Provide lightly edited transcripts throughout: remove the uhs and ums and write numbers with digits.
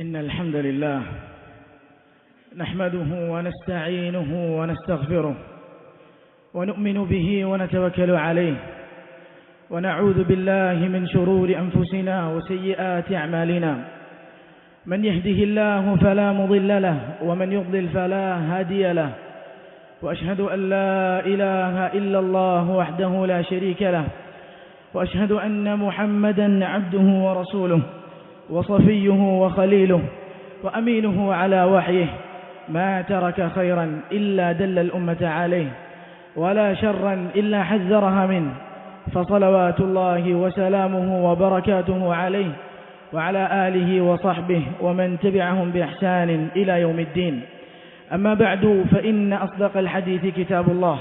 إن الحمد لله نحمده ونستعينه ونستغفره ونؤمن به ونتوكل عليه ونعوذ بالله من شرور أنفسنا وسيئات أعمالنا من يهده الله فلا مضل له ومن يضلل فلا هادي له وأشهد أن لا إله إلا الله وحده لا شريك له وأشهد أن محمدا عبده ورسوله وصفيه وخليله وأمينه على وحيه ما ترك خيرا إلا دل الأمة عليه ولا شرا إلا حذرها منه فصلوات الله وسلامه وبركاته عليه وعلى آله وصحبه ومن تبعهم بإحسان إلى يوم الدين. أما بعد فإن أصدق الحديث كتاب الله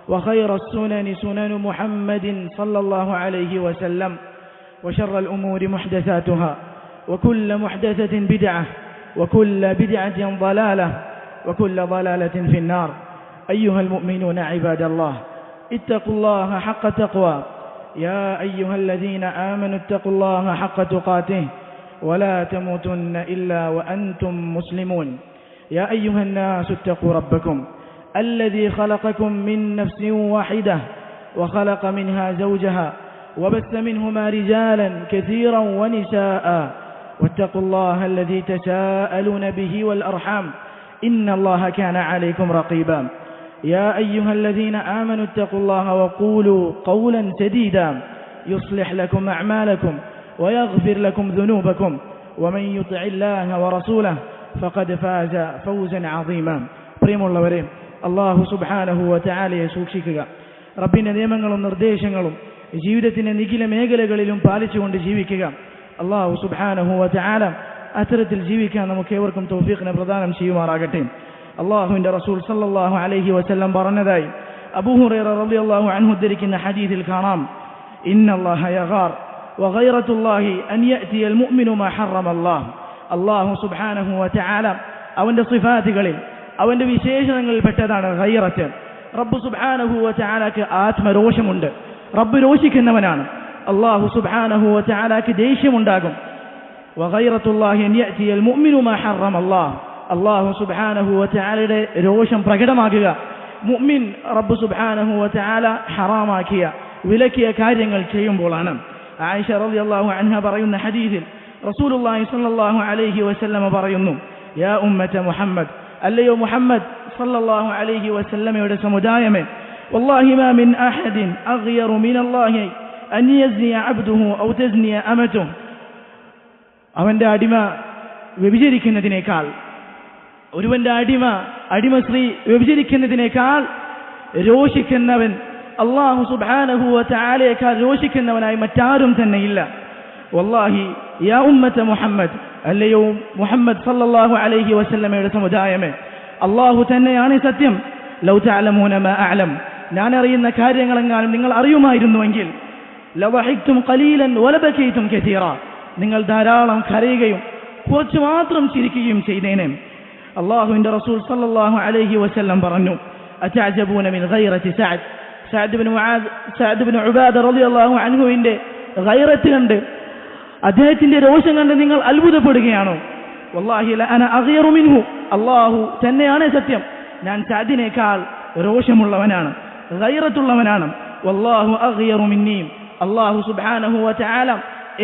وخير السنن سنن محمد صلى الله عليه وسلم وشر الأمور محدثاتها وكل محدثة بدعة وكل بدعة ضلالة وكل ضلالة في النار. أيها المؤمنون عباد الله اتقوا الله حق تقوى يا أيها الذين آمنوا اتقوا الله حق تقاته ولا تموتن إلا وأنتم مسلمون. يا أيها الناس اتقوا ربكم الذي خلقكم من نفس واحدة وخلق منها زوجها وبث منهما رجالا كثيرا ونساء واتقوا الله الذي تساءلون به والأرحام إن الله كان عليكم رقيبا. يا أيها الذين آمنوا اتقوا الله وقولوا قولا سديدا يصلح لكم أعمالكم ويغفر لكم ذنوبكم ومن يطع الله ورسوله فقد فاز فوزا عظيما. പ്രിയമുള്ളവരെ, അല്ലാഹു സുബ്ഹാനഹു വ തആലയെ സൂക്ഷിക്കുക. റബ്ബിന്റെ നിയമങ്ങളും നിർദ്ദേശങ്ങളും ജീവിതത്തിന്റെ നിഖില മേഖലകളിലും പാലിച്ചുകൊണ്ട് ജീവിക്കുക. അല്ലാഹു സുബ്ഹാനഹു വ തആല അത്തരത്തിൽ ജീവിക്കാൻ നമുക്ക് ഏവർക്കും തൗഫീഖിനെ പ്രദാനം ചെയ്യുമാറാകട്ടെ. അല്ലാഹുവിന്റെ റസൂൽ സല്ലല്ലാഹു അലൈഹി വസല്ലം പറഞ്ഞതായി അബൂ ഹുറൈറ റളിയല്ലാഹു അൻഹു ഉദ്ധരിക്കുന്ന ഹദീസിൽ കാണാം, ഇന്നല്ലാഹ യഗാർ വഗൈറത്തുല്ലാഹി അൻ യഅതിയൽ മുഅ്മിനു മാ ഹറമ അല്ലാഹ്. അല്ലാഹു സുബ്ഹാനഹു വ തആല അവന്റെ സിഫാത്തുകളിൽ അവന്റെ വിശേഷണങ്ങളിൽ പെട്ടതാണ് ഗൈറത്ത്. റബ്ബ് സുബ്ഹാനഹു വ തആലക്ക് ആത്മരോഷമുണ്ട്. റബ്ബ് രോഷിക്കുന്നവനാണ്. അല്ലാഹു സുബ്ഹാനഹു വ തആലക്ക് ദേഷ്യമുണ്ടാകും. വഗൈറത്തുല്ലാഹി അൻ യഅതിയൽ മുഅ്മിനു മാ ഹറമ അല്ലാഹ്. അല്ലാഹു സുബ്ഹാനഹു വ തആലയുടെ രോഷം പ്രകടമാക്കുക മുഅ്മിൻ റബ്ബ് സുബ്ഹാനഹു വ തആല ഹറാമാക്കിയ വിലക്കിയ കാര്യങ്ങൾ ചെയ്യുമ്പോഴാണ്. ആയിഷ റളിയല്ലാഹു അൻഹ പറയുന്ന ഹദീസിൽ റസൂലുള്ളാഹി സ്വല്ലല്ലാഹു അലൈഹി വസല്ലം പറയുന്നു, യാ ഉമ്മത മുഹമ്മദ്, അല്ലയോ മുഹമ്മദ് സല്ലല്ലാഹു അലൈഹി വസല്ലമയുടെ സമുദായമേ, വല്ലാഹി മാ മിൻ അഹദിൻ അഗ്യറു മിനല്ലാഹി അൻ യസ്നിയ അബ്ദുഹു ഔ തസ്നിയ അമതുഹു. അവന്റെ അടിമ വ്യഭിചരിക്കുന്നതിനേക്കാൾ, ഒരുവന്റെ അടിമ സ്ത്രീ വ്യഭിചരിക്കുന്നതിനേക്കാൾ രോഷിക്കുന്നവൻ അല്ലാഹു സുബ്ഹാനഹു വ തആലയേക്കാൾ രോഷിക്കുന്നവനായി മറ്റാരും തന്നെ ഇല്ല. വല്ലാഹി യാ ഉമ്മത മുഹമ്മദ്, അല്ലയോ മുഹമ്മദ് സല്ലല്ലാഹു അലൈഹി വസല്ലമയുടെ സമുദായമേ, അല്ലാഹു തന്നെയാണ് സത്യം. ലൗ തഅലമൂന മാ അഅലം, ഞാൻ അറിയുന്ന കാര്യങ്ങളെങ്ങാനും നിങ്ങൾ അറിയുമായിരുന്നുവെങ്കിൽ ലവഹിക്തും ഖലീലൻ വലബകീതും കസീറ, നിങ്ങൾ ധാരാളം കരയുകയും കുറച്ച് മാത്രം ചിരിക്കുകയും ചെയ്തേനെ. അല്ലാഹുവിന്റെ റസൂൽ സല്ലല്ലാഹു അലൈഹി വസല്ലം പറഞ്ഞു, അതഅജബൂന മിൻ ഗൈറതി സഅദ്. സഅദ് ഇബ്നു ഉബാദ റളിയല്ലാഹു അൻഹുവിന്റെ ഗൈറത്ത് കണ്ട്, അദ്ദേഹത്തിന്റെ രോഷം കണ്ട് നിങ്ങൾ അത്ഭുതപ്പെടുകയാണോ? വല്ലാഹി ലഅന അഗ്യറു മിൻഹു, അല്ലാഹു തന്നെയാണ് സത്യം, ഞാൻ സഅദിനേക്കാൾ രോഷമുള്ളവനാണ്, ഗൈറത്തുള്ളവനാണ്. വല്ലാഹു അഗ്യറു മിന്നി, അല്ലാഹു സുബ്ഹാനഹു വ തആല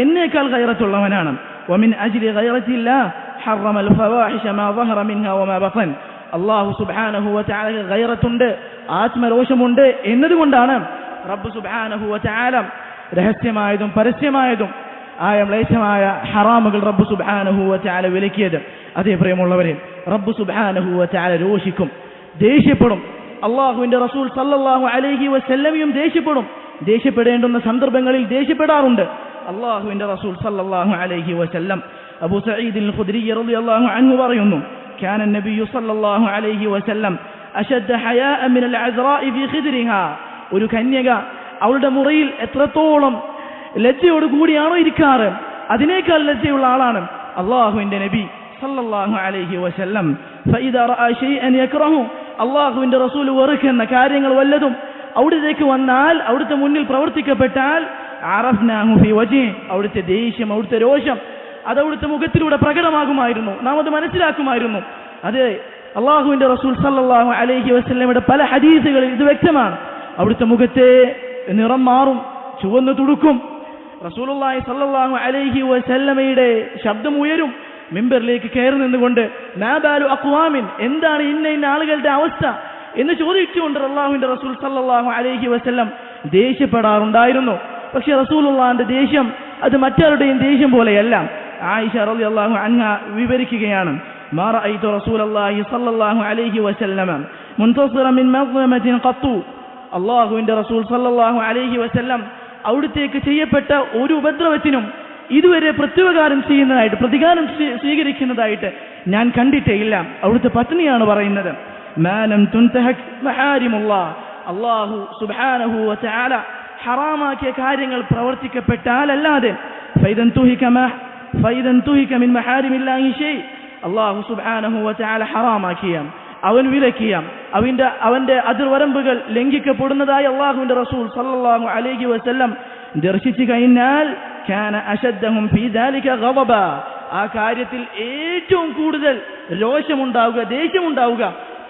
എന്നേക്കാൾ ഗൈറത്തുള്ളവനാണ്. വമിൻ അജ്ലി ഗൈറത്തില്ലാഹ് ഹറമൽ ഫവാഹിഷ മാ ളഹറ മിൻഹാ വമാ ബതൻ. അല്ലാഹു സുബ്ഹാനഹു വ തആലക്ക് ഗൈറത്തുണ്ട്, ആത്മരോഷമുണ്ട് എന്നതുകൊണ്ടാണ് റബ്ബ് സുബ്ഹാനഹു വ തആല രഹസ്യമായതും പരസ്യമായതും ആയ മ്ലേച്ഛമായ ഹറാമുകൾ റബ്ബ് സുബ്ഹാനഹു വ തആല വിലക്കിയത്. അതേ പ്രിയമുള്ളവരെ, റബ്ബ് സുബ്ഹാനഹു വ തആല രോഷിക്കും, ദേഷ്യപ്പെടും. അല്ലാഹുവിന്റെ റസൂൽ സല്ലല്ലാഹു അലൈഹി വസല്ലമയും ദേഷ്യപ്പെടും. ദേഷ്യപ്പെടേണ്ടുന്ന സന്ദർഭങ്ങളിൽ ദേഷ്യപ്പെടാറുണ്ട് അല്ലാഹുവിന്റെ റസൂൽ സല്ലല്ലാഹു അലൈഹി വസല്ലം. അബൂ സഈദ് അൽ ഖുദ്രി റളിയല്ലാഹു അൻഹു പറയുന്നു, കാന നബിയു സല്ലല്ലാഹു അലൈഹി വസല്ലം അശദ്ദ ഹയാഅ മിൻ അൽ അസ്റാഇ ഫീ ഖിദ്രിഹാ. ഒരു കന്യക അവളുടെ മുറിയിൽ എത്രത്തോളം ലജ്ജയോട് കൂടിയാണോ ഇരിക്കാറ്, അതിനേക്കാൾ ലജ്ജയുള്ള ആളാണ് അല്ലാഹുവിന്റെ നബി സല്ലല്ലാഹു അലൈഹി വസല്ലം. ഫഇദാ റഅ ശൈഅൻ യക്റഹു, അല്ലാഹുവിന്റെ റസൂൽ വെറുക്കുന്ന കാര്യങ്ങൾ വല്ലതും അവിടത്തേക്ക് വന്നാൽ, അവിടുത്തെ മുന്നിൽ പ്രവർത്തിക്കപ്പെട്ടാൽ, അറഫ്നാഹു ഫീ വജ്ഹി, അവിടുത്തെ ദേഷ്യം, അവിടുത്തെ രോഷം അത് അവിടുത്തെ മുഖത്തിലൂടെ പ്രകടമാകുമായിരുന്നു, നാം അത് മനസ്സിലാക്കുമായിരുന്നു. അത് അള്ളാഹുവിന്റെ റസൂൽ സല്ലല്ലാഹു അലൈഹി വസല്ലമയുടെ പല ഹദീസുകളിൽ ഇത് വ്യക്തമാണ്. അവിടുത്തെ മുഖത്തെ നിറം മാറും, ചുവന്നു തുടുക്കും. റസൂലുള്ളാഹി സല്ലല്ലാഹു അലൈഹി വസല്ലമയുടെ ശബ്ദം ഉയരും, മിമ്പറിലേക്ക് കയറി നിന്നുകൊണ്ട് മാ ബാലു അഖ്വാമിൻ, എന്താണ് ഇന്ന ഇന്ന ആളുകളുടെ അവസ്ഥ എന്ന് ചോദിച്ചുകൊണ്ട് അള്ളാഹുവിന്റെ റസൂൽ സല്ലല്ലാഹു അലൈഹി വസല്ലം ദേഷ്യപ്പെടാറുണ്ടായിരുന്നു. പക്ഷെ റസൂലുള്ളാഹിന്റെ ദേഷ്യം അത് മറ്റാരുടെയും ദേഷ്യം പോലെയല്ല. ആയിഷ റളിയല്ലാഹു അൻഹ വിവരിക്കുകയാണ്, മാ റഅയ്തു റസൂലല്ലാഹി സല്ലല്ലാഹു അലൈഹി വസല്ലമ മുൻതസിറ മിൻ മദ്ലമത്തിൻ ഖത്തു. അള്ളാഹുവിന്റെ റസൂൽ സല്ലല്ലാഹു അലൈഹി വസല്ലം അവിടുത്തേക്ക് ചെയ്യപ്പെട്ട ഒരു ഉപദ്രവത്തിനും ഇതുവരെ പ്രതികാരം സ്വീകരിക്കുന്നതായിട്ട് ഞാൻ കണ്ടിട്ടേ ഇല്ല. അവിടുത്തെ പത്നിയാണ് പറയുന്നത്, മാലം തുൻതഹക് മഹാരിമുല്ലാഹ്, അല്ലാഹു സുബ്ഹാനഹു വ തആല ഹറാമാക്കിയ കാര്യങ്ങൾ പ്രവർത്തിക്കപ്പെട്ടാലല്ലാതെ ഫൈദൻ തുഹിക മിൻ മഹാരിമില്ലാഹി ഷൈ, അല്ലാഹു സുബ്ഹാനഹു വ തആല ഹറാമാക്കിയ, അവൻ വിലക്കിയ, അവന്റെ അതിർവരമ്പുകൾ ലംഘിക്കപ്പെടുന്നതായി അള്ളാഹുവിന്റെ റസൂൽ സല്ലല്ലാഹു അലൈഹി വസല്ലം ദർശിച്ചു കഴിഞ്ഞാൽ കാന അശദ്ദഹും ഫീ ദാലിക ഗളബ, ആ കാര്യത്തിൽ ഏറ്റവും കൂടുതൽ രോഷമുണ്ടാവുക, ദേഷ്യമുണ്ടാവുക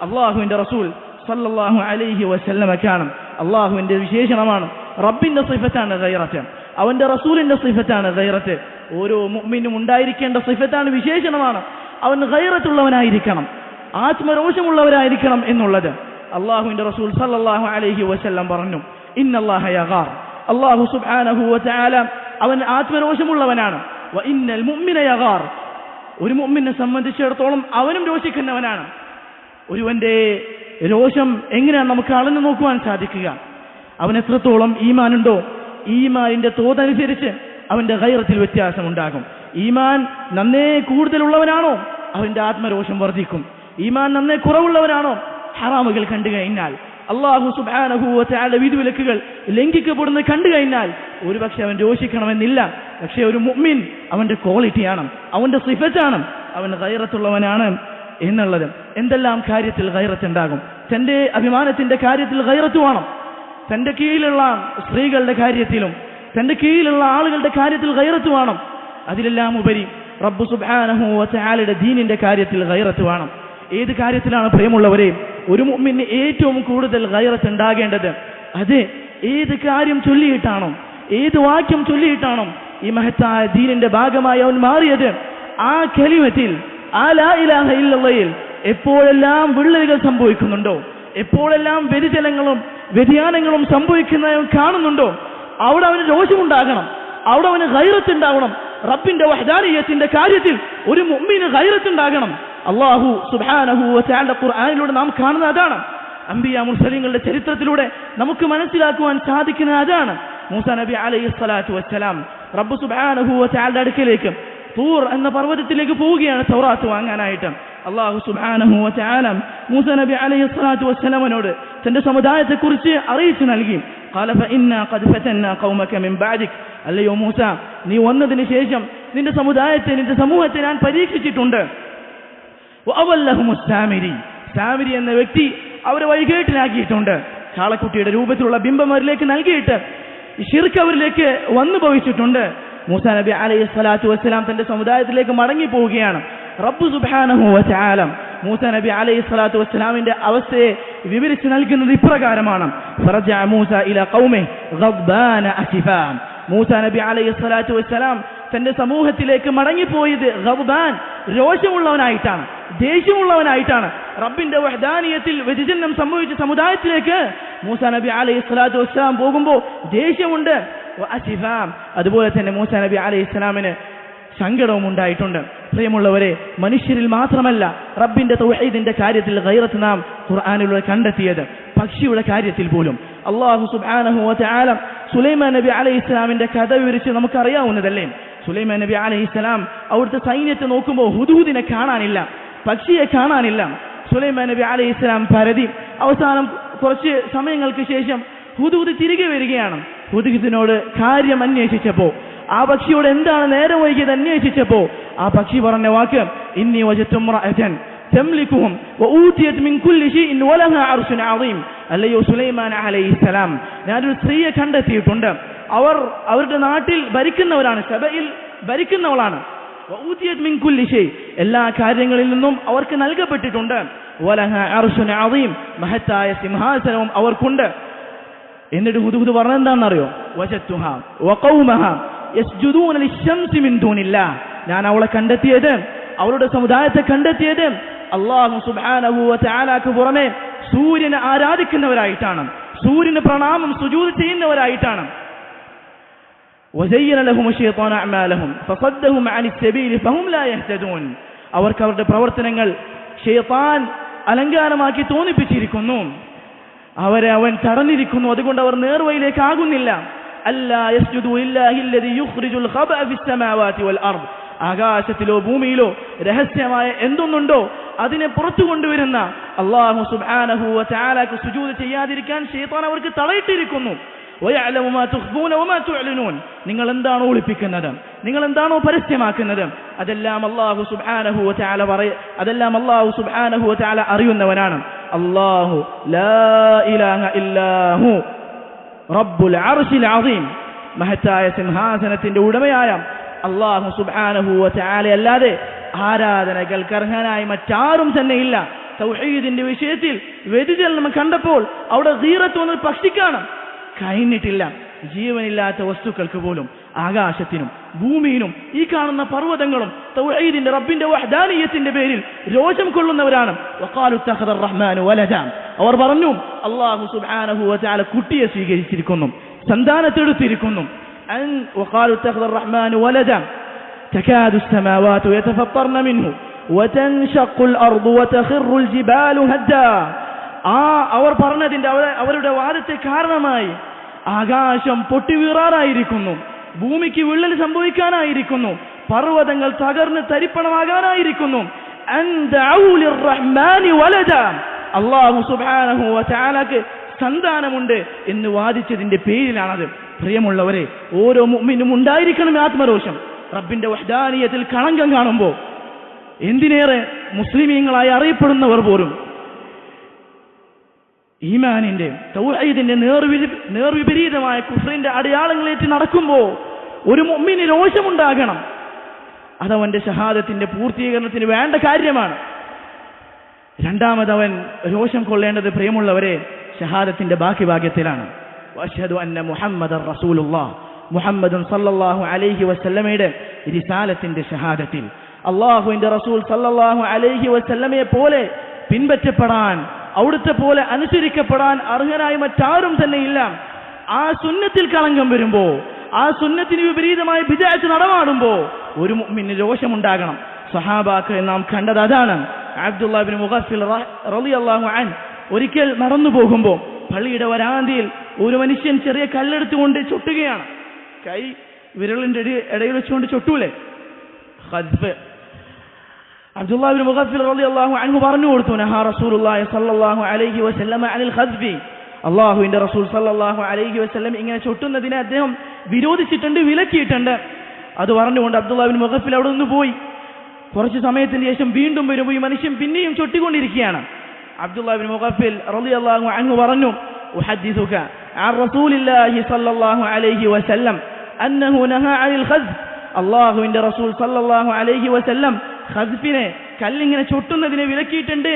അള്ളാഹുവിന്റെ റസൂൽ സല്ലല്ലാഹു അലൈഹി വസല്ലമക്കാണ്. അള്ളാഹുവിന്റെ വിശേഷണമാണ്, റബ്ബിന്റെ സിഫത്താണ് ഗൈറത്ത്, അവന്റെ റസൂലിന്റെ സിഫത്താണ് ഗൈറത്ത്. ഓരോ മുഅ്മിനും ഉണ്ടായിരിക്കേണ്ട സിഫത്താണ്, വിശേഷണമാണ്. അവൻ ഗൈറത്തുള്ളവനായിരിക്കണം, ആത്മരോഷമുള്ളവരായിരിക്കണം എന്നുള്ളത്. അള്ളാഹുവിന്റെ റസൂൽ സല്ലല്ലാഹു അലൈഹി വസല്ലം പറഞ്ഞു, ഇന്നല്ലാഹ യഗാർ, അള്ളാഹു സുബ്ഹാനഹു വ തആല അവൻ ആത്മരോഷമുള്ളവനാണ്. വ ഇന്നൽ മുഅ്മിന യഗാർ, ഒരു മുഅ്മിനെ സംബന്ധിച്ചിടത്തോളം അവനും രോഷിക്കുന്നവനാണ്. ഒരുവന്റെ രോഷം എങ്ങനെയാണ് നമുക്ക് അളന്നു നോക്കുവാൻ സാധിക്കുക? അവൻ എത്രത്തോളം ഈമാനുണ്ടോ, ഈമാനിന്റെ തോതനുസരിച്ച് അവന്റെ ഗൈറത്തിൽ വ്യത്യാസമുണ്ടാകും. ഈമാൻ നന്നേ കൂടുതലുള്ളവനാണോ അവന്റെ ആത്മരോഷം വർദ്ധിക്കും. ഈമാൻ നന്നേ കുറവുള്ളവനാണോ ഹറാമുകൾ കണ്ടു കഴിഞ്ഞാൽ, അല്ലാഹു സുബ്ഹാനഹു വ തആല വിധിവിലക്കുകൾ ലംഘിക്കപ്പെടുന്നത് കണ്ടു കഴിഞ്ഞാൽ ഒരുപക്ഷെ അവൻ രോഷിക്കണമെന്നില്ല. പക്ഷേ ഒരു മുഅ്മിൻ അവന്റെ ക്വാളിറ്റിയാണ്, അവന്റെ സിഫത്താണ്, അവൻ ഗൈറത്തുള്ളവനാണ് എന്നുള്ളത്. എന്തെല്ലാം കാര്യത്തിൽ ഗൈറത്ത് ഉണ്ടാകും? തന്റെ അഭിമാനത്തിന്റെ കാര്യത്തിൽ ഗൈറത്ത് വേണം. തന്റെ കീഴിലുള്ള സ്ത്രീകളുടെ കാര്യത്തിലും തന്റെ കീഴിലുള്ള ആളുകളുടെ കാര്യത്തിൽ ഗൈറത്ത് വേണം. അതിലെല്ലാം ഉപരി റബ്ബ് സുബ്ഹാനഹു വ തആലയുടെ ദീനിന്റെ കാര്യത്തിൽ ഗൈറത്ത് വേണം. ഏത് കാര്യത്തിലാണ് പ്രിയമുള്ളവരെ ഒരു മുഅ്മിന് ഏറ്റവും കൂടുതൽ ഗൈറത്ത് ഉണ്ടാകേണ്ടത്? അത് ഏത് കാര്യം ചൊല്ലിയിട്ടാണോ, ഏത് വാക്യം ചൊല്ലിയിട്ടാണോ ഈ മഹത്തായ ദീനിന്റെ ഭാഗമായി അവൻ മാറിയത്, ആ കലിമത്തിൽ, ആ ലാ ഇലാഹ ഇല്ലല്ലാഹയിൽ എപ്പോഴെല്ലാം വിള്ളലുകൾ സംഭവിക്കുന്നുണ്ടോ, എപ്പോഴെല്ലാം വ്യതിയാനങ്ങളും സംഭവിക്കുന്നതും കാണുന്നുണ്ടോ, അവിടെ അവന് രോഷമുണ്ടാകണം, അവിടെ അവന് ഗൈറത്ത് ഉണ്ടാവണം. റബ്ബിന്റെ വഹ്ദാനിയത്തിന്റെ കാര്യത്തിൽ ഒരു മുഅ്മിന് ഗൈറത്ത് ഉണ്ടാകണം. അല്ലാഹു സുബ്ഹാനഹു വ തആല ഖുർആനിലൂടെ നാം കാണുന്ന അതാണ്. അംബിയ മുർസലീങ്ങളുടെ ചരിത്രത്തിലൂടെ നമുക്ക് മനസ്സിലാക്കുവാൻ സാധിക്കുന്ന അതാണ്. മൂസാ നബി അലൈഹി സ്വലാത്തു വസ്സലാം റബ്ബ് സുബ്ഹാനഹു വ തആലയുടെ അടുക്കലേക്ക് തൂർ എന്ന പർവ്വതത്തിലേക്ക് പോവുകയാണ് തൗറാത്ത് വാങ്ങാനായിട്ട്. അല്ലാഹു സുബ്ഹാനഹു വ തആല മൂസാ നബി അലൈഹി സ്വലാത്തു വസ്സലാമിനോട് തന്റെ സമുദായത്തെക്കുറിച്ച് അറിയിച്ചു നൽകി. ഖാല ഫഇന്നാ ഖദ് ഫതന്നാ ഖൗമക മിൻ ബഅദിക്, അല്ലയോ മൂസ, നീ വന്നതിന് ശേഷം നിന്റെ സമൂഹത്തെ ഞാൻ പരീക്ഷിച്ചിട്ടുണ്ട്. വഅവല്ലഹുമുസ് സാമിരി, സാമിരി എന്ന വ്യക്തി അവരെ വഴികേട്ടിലാക്കിയിട്ടുണ്ട്. കാളക്കുട്ടിയുടെ രൂപത്തിലുള്ള ബിംബം അവരിലേക്ക് നൽകിയിട്ട് ശിർക്ക് അവരിലേക്ക് വന്നു ഭവിച്ചിട്ടുണ്ട്. മൂസാ നബി അലൈഹി സ്വലാത്തു വസ്സലാം തന്റെ സമുദായത്തിലേക്ക് മടങ്ങി പോവുകയാണ്. റബ്ബ് സുബ്ഹാനഹു വ തആല മൂസാ നബി അലൈഹി സ്വലാത്തു വസ്സലാമിന്റെ അവസ്ഥയെ വിവരിച്ചു നൽകുന്നത് ഇപ്രകാരമാണ്. ഫറജഅ മൂസ ഇലാ ഖൗമിഹി ഗദ്ബാന അസിഫാ, മൂസാ നബി അലൈഹി സ്വലാത്തു വസ്സലാം തന്റെ സമൂഹത്തിലേക്ക് മടങ്ങിപ്പോയത് ഗദ്ബാൻ, രോഷമുള്ളവനായിട്ടാണ്, ദേഷ്യമുള്ളവനായിട്ടാണ്. റബ്ബിന്റെ വഹ്ദാനിയത്തിൽ വ്യതിചലനം സംഭവിച്ച സമുദായത്തിലേക്ക് മൂസാ നബി അലൈഹി സ്വലാത്തു വസ്സലാം പോകുമ്പോൾ ദേഷ്യമുണ്ട്. അതുപോലെ തന്നെ മൂസാ നബി അലൈഹി സ്വലാമിന് സങ്കടവും ഉണ്ടായിട്ടുണ്ട്. പ്രിയമുള്ളവരെ, മനുഷ്യരിൽ മാത്രമല്ല റബ്ബിന്റെ തൗഹീദിന്റെ കാര്യത്തിൽ ഗൈറത്ത് നാം ഖുർആനിലൂടെ കണ്ടെത്തിയത്. പക്ഷിയുടെ കാര്യത്തിൽ പോലും അല്ലാഹു സുബ്ഹാനഹു വ തആല സുലൈമാൻ നബി അലൈഹിസ്സലാമിന്റെ കഥ വിവരിച്ച് നമുക്കറിയാവുന്നതല്ലേ. സുലൈമാൻ നബി അലൈഹിസ്സലാം അവിടുത്തെ സൈന്യത്തെ നോക്കുമ്പോൾ ഹുദൂദിനെ കാണാനില്ല, പക്ഷിയെ കാണാനില്ല. സുലൈമാൻ നബി അലൈഹിസ്സലാം പരതി. അവസാനം കുറച്ച് സമയങ്ങൾക്ക് ശേഷം ഹുദൂദ് തിരികെ വരികയാണ്. ഹുദൂദിനോട് കാര്യം അന്വേഷിച്ചപ്പോ, ആ പക്ഷിയോട് എന്താണ് നേരം വൈകിയത് അന്വേഷിച്ചപ്പോ ആ പക്ഷി പറഞ്ഞ വാക്ക്, ഇന്നി വജദ്തു ഇംറഅതൻ തംലികുഹും വഊതിയത് മിൻ കുല്ലി ഷൈഇൻ വലഹാ അർശുൻ അദീം. അല്ലയോ സുലൈമാൻ അലൈഹിസ്സലാം, ഞാനൊരു സ്ത്രീയെ കണ്ടെത്തിയിട്ടുണ്ട്. അവരുടെ നാട്ടിൽ ഭരിക്കുന്നവരാണ്, സബയിൽ ഭരിക്കുന്നവളാണ്. വഊതിയത് മിൻ കുല്ലി ഷൈ, എല്ലാ കാര്യങ്ങളിൽ നിന്നും അവർക്ക് നൽകപ്പെട്ടിട്ടുണ്ട്. വലഹ അർശുൻ അദീം, മഹത്തായ സിംഹാസനവും അവർക്കുണ്ട്. എന്നിട്ട് ഹുദ്ഹുദ് പറഞ്ഞെന്താണെന്നറിയോ? വജത്തുഹ വഖൗമഹ യസ്ജുദൂന ലിശംസി മിൻ ദൂനില്ലാഹ്, ഞാൻ അവളെ കണ്ടെത്തിയത്, അവരുടെ സമുദായത്തെ കണ്ടെത്തിയത് അല്ലാഹു സുബ്ഹാനഹു വ തആലക്ക് പുറമെ സൂര്യനെ ആരാധിക്കുന്നവരായിട്ടാണ്, സൂര്യന് പ്രണാമം സുജൂദ് ചെയ്യുന്നവരായിട്ടാണ്. വസയ്യന ലഹും ശൈത്താനു അഅമാലഹും ഫസദ്ദഹും അനിസ് സബീൽ ഫഹും ലാ യഹ്തദൂൻ, അവർക്ക് അവരുടെ പ്രവർത്തനങ്ങൾ ശൈത്താൻ അലങ്കാരമാക്കി തോന്നിപ്പിച്ചിരിക്കുന്നു, അവരെ അവൻ തടഞ്ഞിരിക്കുന്നു, അതുകൊണ്ട് അവർ നേർവഴിയിലേക്ക് ആകുന്നില്ല. അല്ലാ യസ്ജുദു ലില്ലാഹില്ലദീ യുഖ്രിജുൽ ഖബഅ ഫിസ്സമാവാതി വൽ അർദ്, ആകാശത്തിലോ ഭൂമിയിലോ രഹസ്യമായ എന്തൊന്നുണ്ടോ അതിനെ പുറത്തു കൊണ്ടുവരുന്ന അല്ലാഹു സുബ്ഹാനഹു വ തആലക്ക് സുജൂദ് ചെയ്യാതിരിക്കാൻ ശൈത്താൻ അവർക്ക് തടയിട്ടിരിക്കുന്നു. വയഅലമു മാ തുഖ്ഫൂന വമാ തുഅ്ലിനൂൻ, നിങ്ങൾ എന്താണോ ഒളിപ്പിക്കുന്നത്, നിങ്ങൾ എന്താണോ പരസ്യമാക്കുന്നത്, അതെല്ലാം അല്ലാഹു സുബ്ഹാനഹു വ തആല അതെല്ലാം അല്ലാഹു സുബ്ഹാനഹു വ തആല അറിയുന്നവനാണ്. അല്ലാഹു ലാ ഇലാഹ ഇല്ലാഹു റബ്ബുൽ അർശിൽ അദീം, മഹത്തായ സിംഹാസനത്തിന്റെ ഉടമയായ അല്ലാഹു സുബ്ഹാനഹു വ തആല അല്ലാതെ ആരാധനകൾക്ക് അർഹനായി മറ്റാരും തന്നെ ഇല്ല. തൗഹീദിന്റെ വിഷയത്തിൽ വ്യതിചലനം കണ്ടപ്പോൾ അവിടെ ഗീറത്ത് വന്നത് പക്ഷിക്കാണ്, കഴിഞ്ഞിട്ടില്ല. ജീവനില്ലാത്ത വസ്തുക്കൾക്ക് പോലും, ആകാശത്തിനും ഭൂമിയിലും ഈ കാണുന്ന പർവ്വതങ്ങളും തൗഹീദിന്റെ റബ്ബിന്റെ വഹ്ദാനിയത്തിന്റെ പേരിൽ രോഷം കൊള്ളുന്നവരാണ്. വഖാലു തഖദർ റഹ്മാനു വലദ, അവർ പറഞ്ഞു അല്ലാഹു സുബ്ഹാനഹു വ തആല കുട്ടിയെ സ്വീകരിച്ചിരിക്കുന്നു, സന്താനത്തെടുത്തിരിക്കുന്നു. وقالوا اتخذ الرحمن ولدا تكاد السماوات يتفطرن منه وتنشق الأرض وتخر الجبال هدا, അവർ പറഞ്ഞതിന്റെ അവരുടെ വാദത്തെ കാരണമായി ആകാശം പൊട്ടിവീറാറായിരിക്കുന്നു, ഭൂമിക്ക് വിള്ളൽ സംഭവിക്കാനായിരിക്കുന്നു, പർവ്വതങ്ങൾ തകർന്ന് തരിപ്പണമാകാനായിരിക്കുന്നു. അല്ലാഹു സുബ്ഹാനഹു വ തആലക്ക് സന്താനമുണ്ട് എന്ന് വാദിച്ചതിന്റെ പേരിലാണത്. പ്രിയമുള്ളവരെ, ഓരോ മുഅ്മിനും ഉണ്ടായിരിക്കണം ആത്മരോഷം. റബ്ബിന്റെ വഹ്ദാനിയത്തിൽ കളങ്കം കാണുമ്പോൾ എന്തിനേറെ മുസ്ലിമീങ്ങളായി അറിയപ്പെടുന്നവർ പോലും ഈമാനിന്റെ തൗഹീദിന്റെ നേർവിപരീതമായ കുഫ്രിന്റെ അടയാളങ്ങളേറ്റ് നടക്കുമ്പോൾ ഒരു മുഅ്മിന് രോഷമുണ്ടാകണം. അതവന്റെ ഷഹാദത്തിന്റെ പൂർത്തീകരണത്തിന് വേണ്ട കാര്യമാണ്. രണ്ടാമതവൻ രോഷം കൊള്ളേണ്ടത്, പ്രിയമുള്ളവരെ, ഷഹാദത്തിന്റെ ബാക്കി ഭാഗ്യത്തിലാണ്. വഅശ്ഹദു അന്ന മുഹമ്മദൻ റസൂലുള്ളാഹ്, മുഹമ്മദുൻ സല്ലല്ലാഹു അലൈഹി വസല്ലമയുടെ റിസാലത്തിന്റെ ഷഹാദത്തിൽ അല്ലാഹുവിന്റെ റസൂൽ സല്ലല്ലാഹു അലൈഹി വസല്ലമയെ പോലെ പിൻപറ്റപ്പെടാൻ, അവിടുത്തെ പോലെ അനുസരിക്കപ്പെടാൻ അർഹനായി മറ്റാരും തന്നെ ഇല്ല. ആ സുന്നത്തിൽ കളങ്കം വരുമ്പോ, ആ സുന്നത്തിന് വിപരീതമായ ബിദ്അത്ത് നടമാടുമ്പോ ഒരു മുഅ്മിന് രോഷമുണ്ടാകണം. സഹാബാക്കൾ നാം കണ്ടത് അതാണ്. അബ്ദുല്ലാഹ് ഇബ്നു മുഗഫിൽ റളിയല്ലാഹു അൻഹു ഒരിക്കൽ നടന്നു പോകുമ്പോൾ പള്ളിയുടെ വരാന്തിയിൽ ഒരു മനുഷ്യൻ ചെറിയ കല്ലെടുത്തുകൊണ്ട് ചൊട്ടുകയാണ്. കൈ വിരലിന്റെ ഇടയിൽ വെച്ചുകൊണ്ട് ചൊട്ടൂലേ, ഖദ്ഫ്. അബ്ദുല്ലാഹ് ഇബ്നു മുഗഫിൽ റളിയല്ലാഹു അൻഹു പറഞ്ഞു കൊടുത്തു, നഹാ റസൂലുള്ളാഹി സ്വല്ലല്ലാഹു അലൈഹി വസല്ലം അനിൽ ഖദ്ഫി, അല്ലാഹുവിന്റെ റസൂൽ സല്ലല്ലാഹു അലൈഹി വസല്ലം ഇങ്ങനെ ചൊട്ടുന്നതിനെ അദ്ദേഹം വിരോധിച്ചിട്ടുണ്ട്, വിലക്കിയിട്ടുണ്ട്. അത് പറഞ്ഞുകൊണ്ട് അബ്ദുല്ലാഹ് ഇബ്നു മുഗഫിൽ അവിടെ നിന്ന് പോയി. കുറച്ച് സമയത്തിന് ശേഷം വീണ്ടും വരുമ്പോൾ ഈ മനുഷ്യൻ പിന്നെയും ചൊട്ടിക്കൊണ്ടിരിക്കുകയാണ്. അബ്ദുല്ലാഹ് ഇബ്നു മുഗഫിൽ റളിയല്ലാഹു അൻഹു പറഞ്ഞു, ഉഹദ്ദിസുക അൻ റസൂലില്ലാഹി സ്വല്ലല്ലാഹു അലൈഹി വസല്ലം അന്നഹു നഹാ അനിൽ ഖദ്ഫ്, അല്ലാഹുവിന്റെ റസൂൽ സല്ലല്ലാഹു അലൈഹി വസല്ലം ഖദ്ഫിനെ, കല്ലിങ്ങനെ ചൊട്ടുന്നതിനെ വിലക്കിയിട്ടുണ്ട്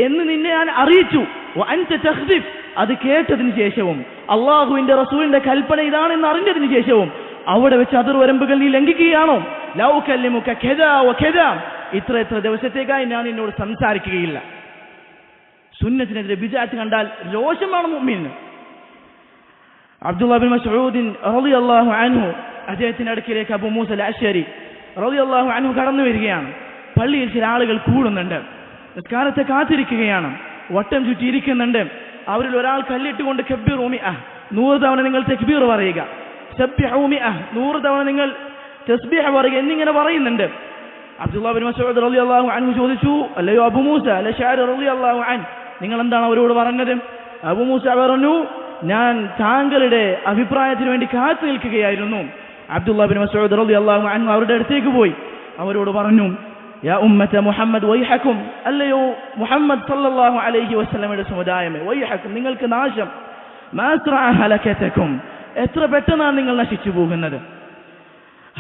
എന്ന് നിന്നെ ഞാൻ അറിയിച്ചു. വഅൻത തഖ്ദിഫ്, അത് കേട്ടതിന് ശേഷവും അല്ലാഹുവിന്റെ റസൂലിന്റെ കൽപ്പന ഇതാണെന്ന് അറിഞ്ഞതിന് ശേഷവും അവിടെ വെച്ച് അതിർവരമ്പുകൾ നീ ലംഘിക്കുകയാണോ? ലൗ കല്ലിമുക കദാ വകദാ, ഇത്ര ദിവസത്തേക്കായി ഞാൻ നിന്നോട് സംസാരിക്കുകയില്ല. സുന്നത്തിനെതിരെ ബിദ്അത്ത് കണ്ടാൽ രോഷമാണ് മുഅ്മിന്. അബ്ദുല്ലാഹ് ഇബ്നു മസ്ഊദ് റളിയല്ലാഹു അൻഹു അദ്ദേഹത്തിന്റെ അടുക്കിലേക്ക് അബൂ മൂസ അൽ-അശ്അരി റളിയല്ലാഹു അൻഹു കടന്നു വരികയാണ്. പള്ളിയിൽ ചില ആളുകൾ കൂടുന്നുണ്ട്, നിസ്കാരത്തെ കാത്തിരിക്കുകയാണ്, വട്ടം ചുറ്റിയിരിക്കുന്നുണ്ട്. അവരിൽ ഒരാൾ കല്ലിട്ടുകൊണ്ട് കബ്ബിറു മിഅ, 100 തവണ നിങ്ങൾ തക്ബീർ പറയുക, സബ്ബിഹു മിഅ, 100 തവണ നിങ്ങൾ തസ്ബീഹ് പറയുക എന്നിങ്ങനെ പറയുന്നുണ്ട്. അബ്ദുല്ലാഹ് ഇബ്നു മസ്ഊദ് റളിയല്ലാഹു അൻഹു ചോദിച്ചു, അല്ലയോ അബൂ മൂസ അൽ-അശ്അരി റളിയല്ലാഹു അൻഹു, നിങ്ങൾ എന്താണ് അവരോട് പറഞ്ഞത്? അബൂ മൂസ പറഞ്ഞു, ഞാൻ താങ്കളുടെ അഭിപ്രായത്തിന് വേണ്ടി കാത്തു നിൽക്കുകയായിരുന്നു. അബ്ദുല്ലാഹ് ഇബ്നു മസ്ഊദ് റളിയല്ലാഹു അൻഹു അവരുടെ അടുത്തേക്ക് പോയി അവരോട് പറഞ്ഞു, യാ ഉമ്മത മുഹമ്മദ് വൈഹക്കും, അല്ലയോ മുഹമ്മദ് സല്ലല്ലാഹു അലൈഹി വസല്ലമയുടെ സമുദായമേ, വൈഹക്കും, നിങ്ങൾക്ക് നാശം. മാസ്റഅ ഹലകതകും, എത്ര പെട്ടെന്നാണ് നിങ്ങൾ നശിച്ചു പോകുന്നത്.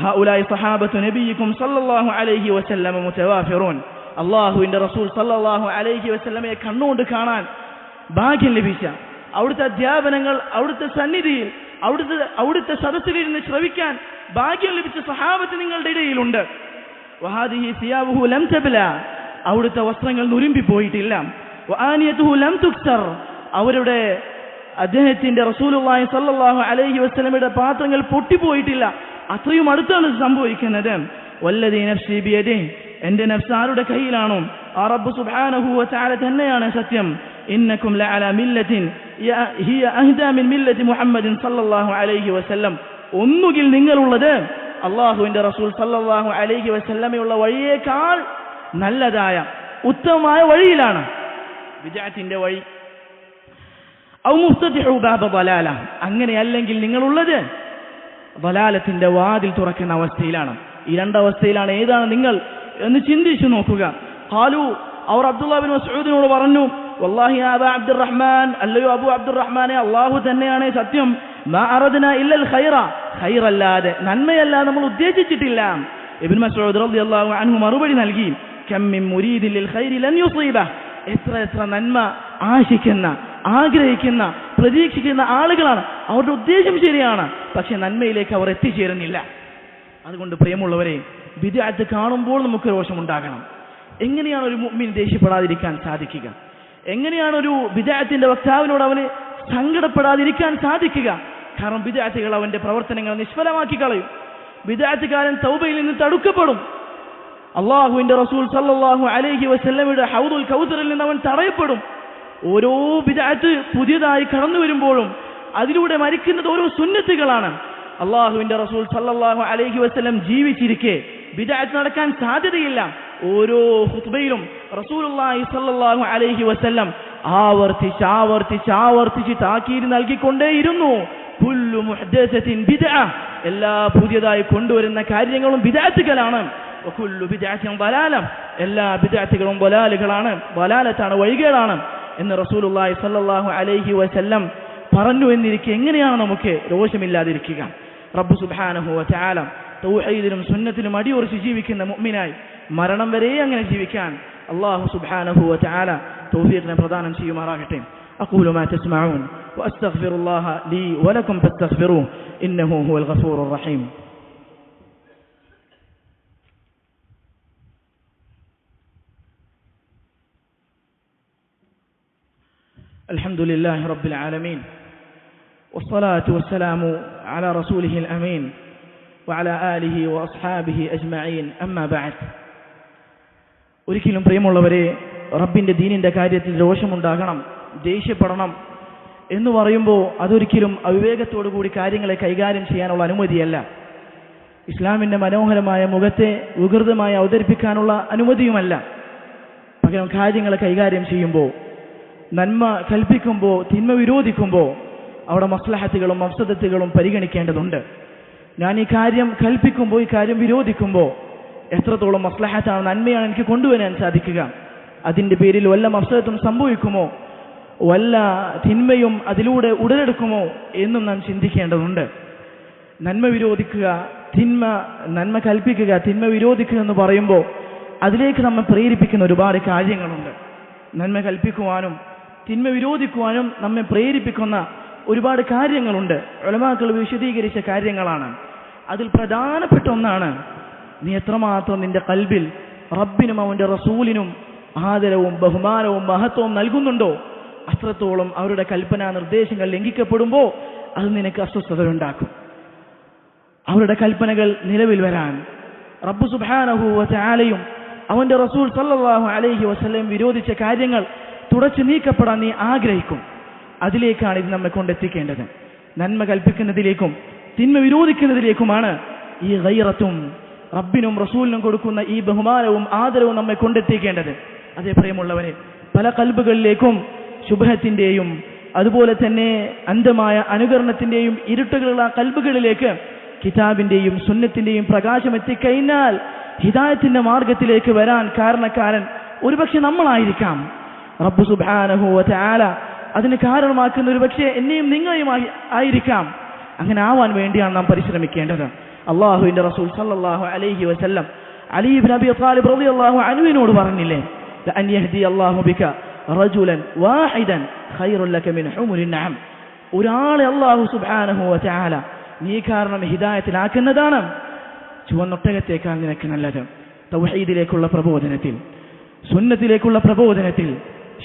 ഹൗലായി സഹാബത്തു നബിയിക്കും സല്ലല്ലാഹു അലൈഹി വസല്ലം മുതവാഫിറൂൻ. അല്ലാഹുവിന്റെ റസൂൽ സല്ലല്ലാഹു അലൈഹി വസല്ലമയെ കണ്ണുകൊണ്ട് കാണാൻ ഭാഗ്യം ലഭിച്ച, അവിടുത്തെ അധ്യാപനങ്ങൾ അവിടുത്തെ സന്നിധിയിൽ അവിടുത്തെ സദസ്സിലിരുന്ന് ശ്രവിക്കാൻ ഭാഗ്യം ലഭിച്ച സഹാബത്ത് നിങ്ങളുടെ ഇടയിലുണ്ട്. വഹാദിഹി സിയാബുഹു ലം തബ്ല, അവിടുത്തെ വസ്ത്രങ്ങൾ നുരുമ്പിപ്പോയിട്ടില്ല. വആനിയതുഹു ലം തുക്സർ, അവരുടെ അദ്ദേഹത്തിന്റെ റസൂലുള്ളാഹി സ്വല്ലല്ലാഹു അലൈഹി വസല്ലമയുടെ പാത്രങ്ങൾ പൊട്ടിപ്പോയിട്ടില്ല. അത്രയും അടുത്താണ് സംഭവിക്കുന്നത്. വല്ലദീ നഫ്സി ബിയദിഹി, എന്റെ നഫ്സ് ആരുടെ കയ്യിലാണോ ആ റബ്ബ് സുബ്ഹാനഹു വ തആല തന്നെയാണ് സത്യം. ഇന്നകും ലഅലാ മില്ലത്തിൻ ഹിയ അഹ്ദാ മിൻ മില്ലത്തി മുഹമ്മദിൻ സല്ലല്ലാഹു അലൈഹി വസല്ലം, ഒന്നുകിൽ നിങ്ങളുള്ളത് അല്ലാഹുവിന്റെ റസൂൽ സല്ലല്ലാഹു അലൈഹി വസല്ലമയുള്ള വഴിയേക്കാൾ നല്ലതായ ഉത്തമമായ വഴിയിലാണ്, ബിദ്അത്തിന്റെ വഴി. ഔ മുഫ്തതിഹു ബാബ ദലാല, അങ്ങനെ അല്ലെങ്കിൽ നിങ്ങളുള്ളത് ദലാലത്തിന്റെ വാതിൽ തുറക്കുന്ന അവസ്ഥയിലാണ്. ഈ രണ്ടവസ്ഥയിലാണ്. ഏതാണ് നിങ്ങൾ എന്ന് ചിന്തിച്ചു നോക്കുക. ഖാലു, അവർ അബ്ദുല്ലാഹ് ബിൻ മസ്ഊദിനോട് പറഞ്ഞു, വല്ലാഹി യാ അബാ അബ്ദുറഹ്മാൻ, അല്ലയോ അബൂ അബ്ദുറഹ്മാനെ, അല്ലാഹു തന്നെയാണ് സത്യം. മാ അറദ്നാ ഇല്ലൽ ഖൈറ, ഖൈറല്ലാതെ നന്മയല്ലാതെ നമ്മൾ ഉദ്ദേശിച്ചിട്ടില്ല. ഇബ്നു മസ്ഊദ് റളിയല്ലാഹു അൻഹു മറുപടി നൽകി, കം മിൻ മുരീദിൻ ലിൽ ഖൈരി ലൻ യുസീബ, എത്ര നന്മ ആശിക്കുന്ന, ആഗ്രഹിക്കുന്ന, പ്രതീക്ഷിക്കുന്ന ആളുകളാണ്. അവരുടെ ഉദ്ദേശം ശരിയാണ്, പക്ഷെ നന്മയിലേക്ക് അവർ എത്തിച്ചേരുന്നില്ല. അതുകൊണ്ട് പ്രിയമുള്ളവരെ, ബിദ്അത്ത് കാണുമ്പോൾ നമുക്ക് രോഷമുണ്ടാകണം. എങ്ങനെയാണ് ഒരു മുഅ്മിൻ ദേഷ്യപ്പെടാതിരിക്കാൻ സാധിക്കുക? എങ്ങനെയാണ് ഒരു ബിദ്അത്തിന്റെ വക്താവിനോട് അവന് സങ്കടപ്പെടാതിരിക്കാൻ സാധിക്കുക? കാരണം ബിദ്അത്തുകൾ അവന്റെ പ്രവർത്തനങ്ങൾ നിഷ്ഫലമാക്കി കളയും. ബിദ്അത്തുകാരൻ തൗബയിൽ നിന്ന് തടുക്കപ്പെടും. അല്ലാഹുവിന്റെ റസൂൽ സല്ലല്ലാഹു അലൈഹി വസല്ലമയുടെ ഹൗദുൽ കൗസറിൽ നിന്ന് അവൻ തടയപ്പെടും. ഓരോ ബിദ്അത്ത് പുതിയതായി കടന്നു വരുമ്പോഴും അതിലൂടെ മരിക്കുന്നത് ഓരോ സുന്നത്തുകളാണ്. അല്ലാഹുവിന്റെ റസൂൽ സല്ലല്ലാഹു അലൈഹി വസല്ലം ജീവിച്ചിരിക്കെ ബിദ്അത്ത് നടക്കാൻ സാധ്യതയില്ല. ഓരോ ഖുത്ബയിലും റസൂലുള്ളാഹി സല്ലല്ലാഹു അലൈഹി വസല്ലം ആവർത്തിച്ച് താക്കീത് നൽകിക്കൊണ്ടേയിരുന്നു. കുല്ലു മുഹ്ദസത്തിൻ ബിദ്അ, എല്ലാ പുതിയതായി കൊണ്ടുവരുന്ന കാര്യങ്ങളും ബിദ്അത്തുകളാണ്. വകുല്ലു ബിദ്അത്തിൻ ദലാല, എല്ലാ ബിദ്അത്തുകളും ദലാലുകളാണ്, ദലാലത്താണ്, വഴികേടാണ് എന്ന് റസൂലുള്ളാഹി സല്ലല്ലാഹു അലൈഹി വസല്ലം പറഞ്ഞു എന്നിരിക്കെ എങ്ങനെയാണ് നമുക്ക് രോഷമില്ലാതിരിക്കുക? റബ്ബ് സുബ്ഹാനഹു വ തആല തൗഹീദിലും സുന്നത്തിലും അടിയുറച്ച് ജീവിക്കുന്ന മുഅ്മിനായി മരണം വരെ അങ്ങനെ ജീവിക്കാൻ അല്ലാഹു സുബ്ഹാനഹു വ തആല തൗഫീഖിനെ പ്രദാനം ചെയ്യുമാറാകട്ടെ. അഖൂലു മാ തസ്മഊൻ വഅസ്തഗ്ഫിറുല്ലാഹ ലീ വലക്കും ഫസ്തഗ്ഫിറൂഹു ഇന്നഹു ഹുവൽ ഗഫൂറുർ റഹീം. الحمد لله رب العالمين والصلاة والسلام على رسوله الأمين وعلى آله وأصحابه أجمعين أما بعد. ഒരിക്കലും പ്രിയമുള്ളവരെ, റബ്ബിന്റെ ദീനിന്റെ കാര്യത്തിൽ രോഷമുണ്ടാകണം, ദേഷ്യപ്പെടണം എന്ന് പറയുമ്പോൾ അതൊരിക്കലും അവിവേകത്തോടു കൂടി കാര്യങ്ങളെ കൈകാര്യം ചെയ്യാനുള്ള അനുമതിയല്ല. ഇസ്ലാമിന്റെ മനോഹരമായ മുഖത്തെ വികൃതമായി അവതരിപ്പിക്കാനുള്ള അനുമതിയുമല്ല. പകരം കാര്യങ്ങളെ കൈകാര്യം ചെയ്യുമ്പോൾ, നന്മ കൽപ്പിക്കുമ്പോൾ, തിന്മ വിരോധിക്കുമ്പോൾ അവിടെ മസ്ലഹത്തുകളും മഫ്സദത്തുകളും പരിഗണിക്കേണ്ടതുണ്ട്. ഞാൻ ഈ കാര്യം കൽപ്പിക്കുമ്പോൾ, ഈ കാര്യം വിരോധിക്കുമ്പോൾ എത്രത്തോളം മസ്ലഹത്താണ്, നന്മയാണ് എനിക്ക് കൊണ്ടുവരാൻ സാധിക്കുക? അതിൻ്റെ പേരിൽ വല്ല മഫ്സദത്തും സംഭവിക്കുമോ, വല്ല തിന്മയും അതിലൂടെ ഉടലെടുക്കുമോ എന്നും നാം ചിന്തിക്കേണ്ടതുണ്ട്. നന്മ വിരോധിക്കുക, നന്മ കൽപ്പിക്കുക, തിന്മ വിരോധിക്കുക എന്ന് പറയുമ്പോൾ അതിലേക്ക് നമ്മെ പ്രേരിപ്പിക്കുന്ന ഒരുപാട് കാര്യങ്ങളുണ്ട്. നന്മ കൽപ്പിക്കുവാനും തിന്മ വിരോധിക്കുവാനും നമ്മെ പ്രേരിപ്പിക്കുന്ന ഒരുപാട് കാര്യങ്ങളുണ്ട്. ഉലമാക്കൾ വിശദീകരിച്ച കാര്യങ്ങളാണ്. അതിൽ പ്രധാനപ്പെട്ട ഒന്നാണ്, നീ എത്രമാത്രം നിന്റെ ഖൽബിൽ റബ്ബിനും അവന്റെ റസൂലിനും ആദരവും ബഹുമാനവും മഹത്വവും നൽകുന്നുണ്ടോ അത്രത്തോളം അവരുടെ കൽപ്പനാ നിർദ്ദേശങ്ങൾ ലംഘിക്കപ്പെടുമ്പോൾ അത് നിനക്ക് അസ്വസ്ഥതയുണ്ടാക്കും. അവരുടെ കൽപ്പനകൾ നിലവിൽ വരാൻ റബ്ബ് സുബ്ഹാനഹു വ തആലയും അവന്റെ റസൂൽ സല്ലല്ലാഹു അലൈഹി വസല്ലം വിരോധിച്ച കാര്യങ്ങൾ തുടച്ചു നീക്കപ്പെടാൻ നീ ആഗ്രഹിക്കും. അതിലേക്കാണ് ഇത് നമ്മെ കൊണ്ടെത്തിക്കേണ്ടത്. നന്മ കൽപ്പിക്കുന്നതിലേക്കും തിന്മ വിരോധിക്കുന്നതിലേക്കുമാണ് ഈ ഗൈറത്തും റബ്ബിനും റസൂലിനും കൊടുക്കുന്ന ഈ ബഹുമാനവും ആദരവും നമ്മെ കൊണ്ടെത്തിക്കേണ്ടത്. അതേ പ്രിയമുള്ളവരെ, പല കൽബുകളിലേക്കും ശുബ്ഹത്തിന്റെയും അതുപോലെ തന്നെ അന്ധമായ അനുകരണത്തിന്റെയും ഇരുട്ടുകളുള്ള കൽബുകളിലേക്ക് കിതാബിന്റെയും സുന്നത്തിന്റെയും പ്രകാശം എത്തിക്കഴിഞ്ഞാൽ ഹിദായത്തിന്റെ മാർഗത്തിലേക്ക് വരാൻ കാരണക്കാരൻ ഒരുപക്ഷെ നമ്മളായിരിക്കാം. റബ്ബ് സുബ്ഹാനഹു വ തആല അതിന് കാരണമാക്കുന്ന ഒരുപക്ഷെ എന്നെയും നിങ്ങളെയും ആയിരിക്കാം. അങ്ങനെ ആവാൻ വേണ്ടിയാണ് നാം പരിശ്രമിക്കേണ്ടത്. അല്ലാഹുവിന്റെ റസൂൽ സല്ലല്ലാഹു അലൈഹി വസല്ലം അലി ഇബ്നു അബി ത്വാലിബ് റളിയല്ലാഹു അൻഹുവിനോട് പറഞ്ഞില്ലേ, ലഅൻ യഹ്ദി അല്ലാഹു ബിക റജുലൻ വാഹിദൻ ഖൈറുൻ ലക മിൻ ഹുമുരിൻ നഅം. ഒരാളെ അല്ലാഹു സുബ്ഹാനഹു വ തആല നീ കാരണം ഹിദായത്തിലാക്കുന്നതാണ് ചുവന്നൊട്ടകത്തേക്കാൾ നിനക്ക് നല്ലത്. തൗഹീദിലേക്കുള്ള പ്രബോധനത്തിൽ, സുന്നത്തിലേക്കുള്ള പ്രബോധനത്തിൽ,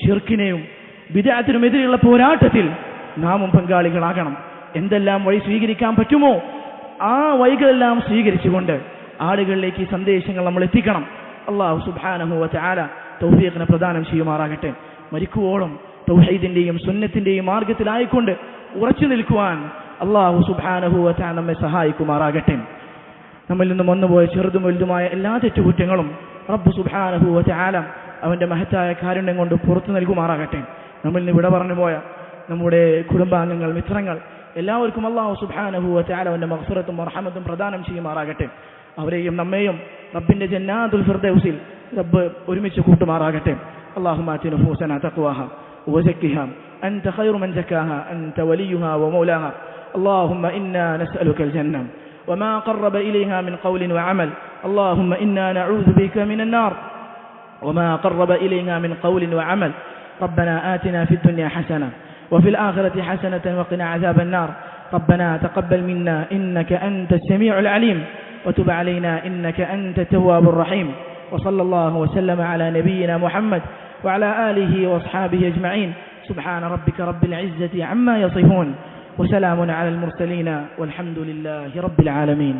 ശിർക്കിനെയും ബിദ്അത്തിനുമെതിരെയുള്ള പോരാട്ടത്തിൽ നാമും പങ്കാളികളാകണം. എന്തെല്ലാം വഴി സ്വീകരിക്കാൻ പറ്റുമോ ആ വഴികളെല്ലാം സ്വീകരിച്ചുകൊണ്ട് ആളുകളിലേക്ക് ഈ സന്ദേശങ്ങൾ നമ്മൾ എത്തിക്കണം. അല്ലാഹു സുബ്ഹാനഹു വ തആല തൗഫീഖിനെ പ്രദാനം ചെയ്യുമാറാകട്ടെ. മരിക്കുവോളം തൗഹീദിന്റെയും സുന്നത്തിന്റെയും മാർഗത്തിലായിക്കൊണ്ട് ഉറച്ചു നിൽക്കുവാൻ അല്ലാഹു സുബ്ഹാനഹു വ തആല നമ്മെ സഹായിക്കുമാറാകട്ടെ. നമ്മിൽ നിന്നും വന്നുപോയ ചെറുതും വലുതുമായ എല്ലാ തെറ്റുകുറ്റങ്ങളും റബ്ബ് സുബ്ഹാനഹു വ തആല അവന്റെ മഹത്തായ കാരുണ്യം കൊണ്ട് പുറത്തു നൽകുമാറാകട്ടെ. നമ്മിൽ നിന്ന് വിട പറഞ്ഞു പോയ നമ്മുടെ കുടുംബാംഗങ്ങൾ, മിത്രങ്ങൾ എല്ലാവർക്കും അല്ലാഹു സുബ്ഹാനഹു വ തആല അവന്റെ മഗ്ഫിറത്തും റഹ്മത്തും പ്രദാനം ചെയ്യുമാറാകട്ടെ. അവരെയും നമ്മെയും റബ്ബിന്റെ ജന്നാത്തുൽ ഫിർദൗസിൽ റബ്ബ് ഒരുമിച്ച് കൂട്ടുമാറാകട്ടെ. اللهم آت نفوسنا تقواها وزكها أنت خير من زكاها أنت وليها ومولاها. اللهم إنا نسألك الجنة وما قرب إليها من قول وعمل. اللهم إنا نعوذ بك من النار وما قرب إليها من قول وعمل. ربنا آتنا في الدنيا حسنة وفي الآخرة حسنة وقنا عذاب النار. ربنا تقبل منا إنك أنت السميع العليم وتب علينا إنك أنت التواب الرحيم. وصلى الله وسلم على نبينا محمد وعلى آله وأصحابه أجمعين. سبحان ربك رب العزة عما يصفون وسلام على المرسلين والحمد لله رب العالمين.